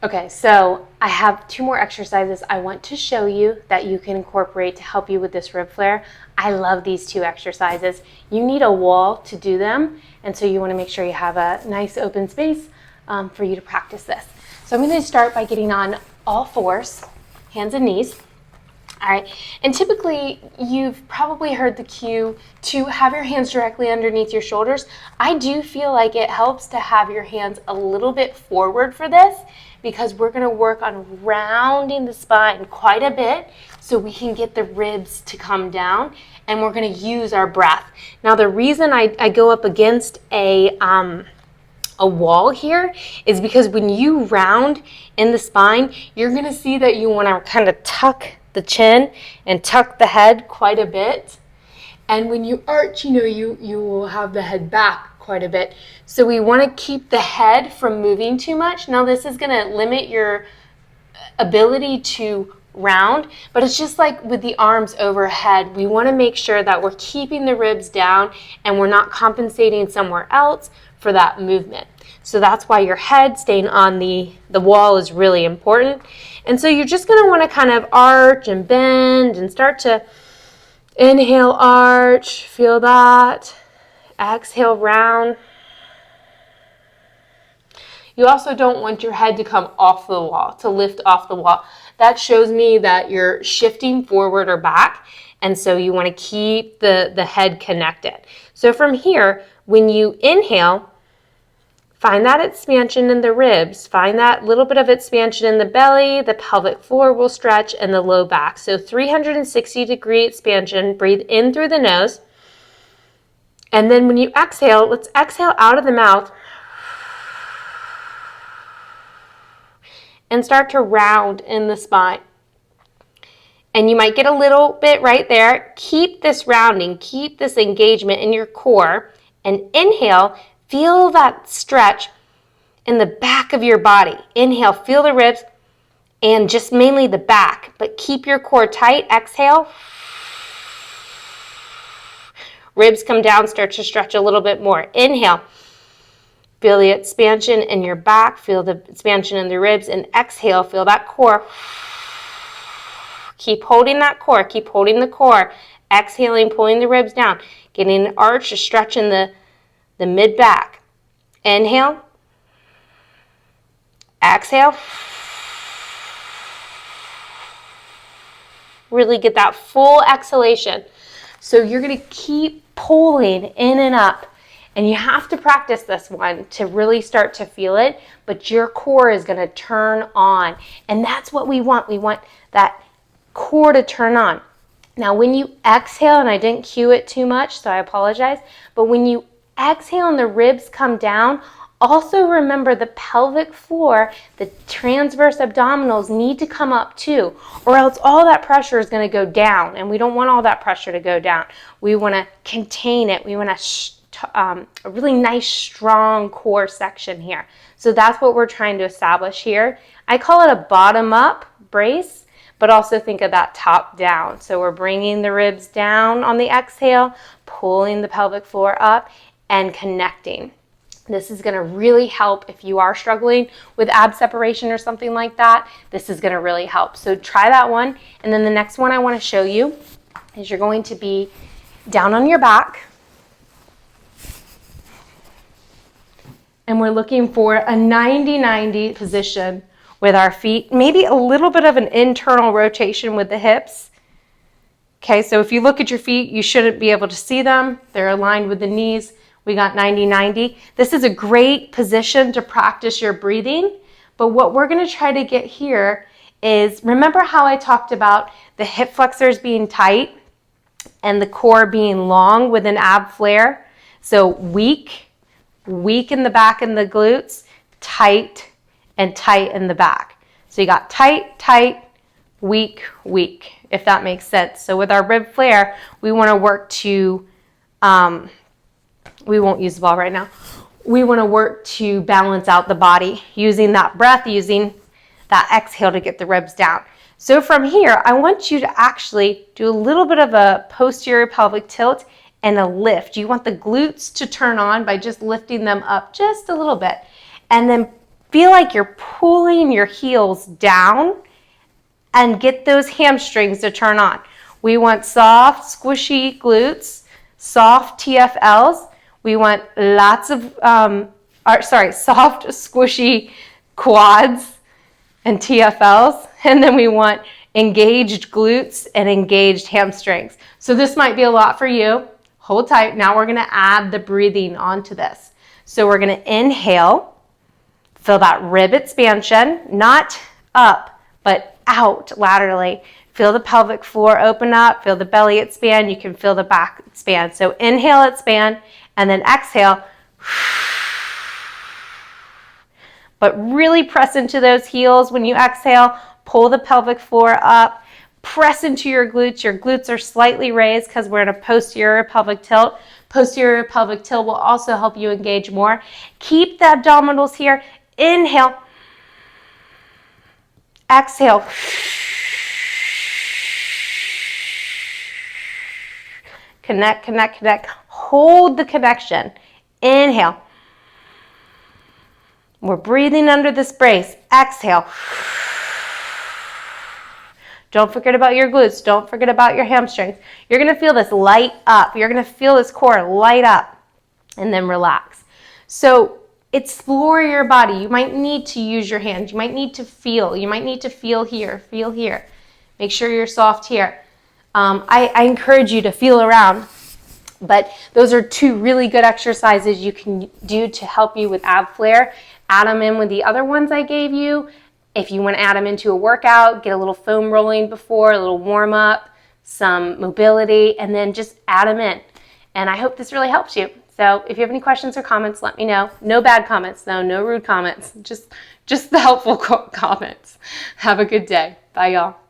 Okay, so I have 2 more exercises I want to show you that you can incorporate to help you with this rib flare. I love these 2 exercises. You need a wall to do them, and so you want to make sure you have a nice open space for you to practice this. So I'm going to start by getting on all fours, hands and knees. All right, and typically you've probably heard the cue to have your hands directly underneath your shoulders. I do feel like it helps to have your hands a little bit forward for this because we're going to work on rounding the spine quite a bit so we can get the ribs to come down, and we're going to use our breath. Now the reason I go up against a wall here is because when you round in the spine, you're going to see that you want to kind of tuck the chin and tuck the head quite a bit. And when you arch, you will have the head back quite a bit. So we want to keep the head from moving too much. Now this is going to limit your ability to round, but it's just like with the arms overhead. We want to make sure that we're keeping the ribs down and we're not compensating somewhere else for that movement. So that's why your head staying on the wall is really important. And so you're just going to want to kind of arch and bend and start to inhale, arch, feel that. Exhale, round. You also don't want your head to come off the wall, to lift off the wall. That shows me that you're shifting forward or back, and so you want to keep the head connected. So from here, when you inhale, find that expansion in the ribs. Find that little bit of expansion in the belly. The pelvic floor will stretch and the low back. So 360-degree expansion. Breathe in through the nose. And then when you exhale, let's exhale out of the mouth and start to round in the spine. And you might get a little bit right there. Keep this rounding. Keep this engagement in your core. And inhale. Feel that stretch in the back of your body. Inhale, feel the ribs and just mainly the back, but keep your core tight. Exhale. Ribs come down, start to stretch a little bit more. Inhale. Feel the expansion in your back, feel the expansion in the ribs, and exhale, feel that core. Keep holding that core, keep holding the core. Exhaling, pulling the ribs down, getting an arch, a stretch in the mid-back. Inhale. Exhale. Really get that full exhalation. So you're going to keep pulling in and up. And you have to practice this one to really start to feel it. But your core is going to turn on. And that's what we want. We want that core to turn on. Now when you exhale, and I didn't cue it too much, so I apologize. But when you exhale and the ribs come down, also remember the pelvic floor, the transverse abdominals need to come up too, or else all that pressure is going to go down, and we don't want all that pressure to go down. We want to contain it. We want a really nice, strong core section here. So that's what we're trying to establish here. I call it a bottom-up brace, but also think of that top down. So we're bringing the ribs down on the exhale, pulling the pelvic floor up, and connecting. This is going to really help if you are struggling with ab separation or something like that. This is going to really help. So try that one. And then the next one I want to show you is you're going to be down on your back. And we're looking for a 90-90 position with our feet. Maybe a little bit of an internal rotation with the hips. Okay, so if you look at your feet, you shouldn't be able to see them. They're aligned with the knees. We got 90-90. This is a great position to practice your breathing, but what we're going to try to get here is, remember how I talked about the hip flexors being tight and the core being long with an ab flare? So weak in the back and the glutes, tight, and tight in the back. So you got tight, tight, weak, weak, if that makes sense. So with our rib flare, we want to work to we won't use the ball right now. We want to work to balance out the body using that breath, using that exhale to get the ribs down. So from here, I want you to actually do a little bit of a posterior pelvic tilt and a lift. You want the glutes to turn on by just lifting them up just a little bit. And then feel like you're pulling your heels down and get those hamstrings to turn on. We want soft, squishy glutes, soft TFLs. We want lots of, soft, squishy quads and TFLs. And then we want engaged glutes and engaged hamstrings. So this might be a lot for you. Hold tight. Now we're gonna add the breathing onto this. So we're gonna inhale, feel that rib expansion, not up, but out laterally. Feel the pelvic floor open up, feel the belly expand, you can feel the back expand. So inhale, expand, and then exhale. But really press into those heels when you exhale, pull the pelvic floor up, press into your glutes. Your glutes are slightly raised because we're in a posterior pelvic tilt. Posterior pelvic tilt will also help you engage more. Keep the abdominals here. Inhale, exhale. Connect, connect, connect. Hold the connection. Inhale. We're breathing under this brace. Exhale. Don't forget about your glutes. Don't forget about your hamstrings. You're going to feel this light up. You're going to feel this core light up and then relax. So explore your body. You might need to use your hands. You might need to feel. You might need to feel here, feel here. Make sure you're soft here. I encourage you to feel around, but those are two really good exercises you can do to help you with ab flare. Add them in with the other ones I gave you. If you want to add them into a workout, get a little foam rolling before, a little warm up, some mobility, and then just add them in. And I hope this really helps you. So if you have any questions or comments, let me know. No bad comments though, no rude comments, just the helpful comments. Have a good day. Bye y'all.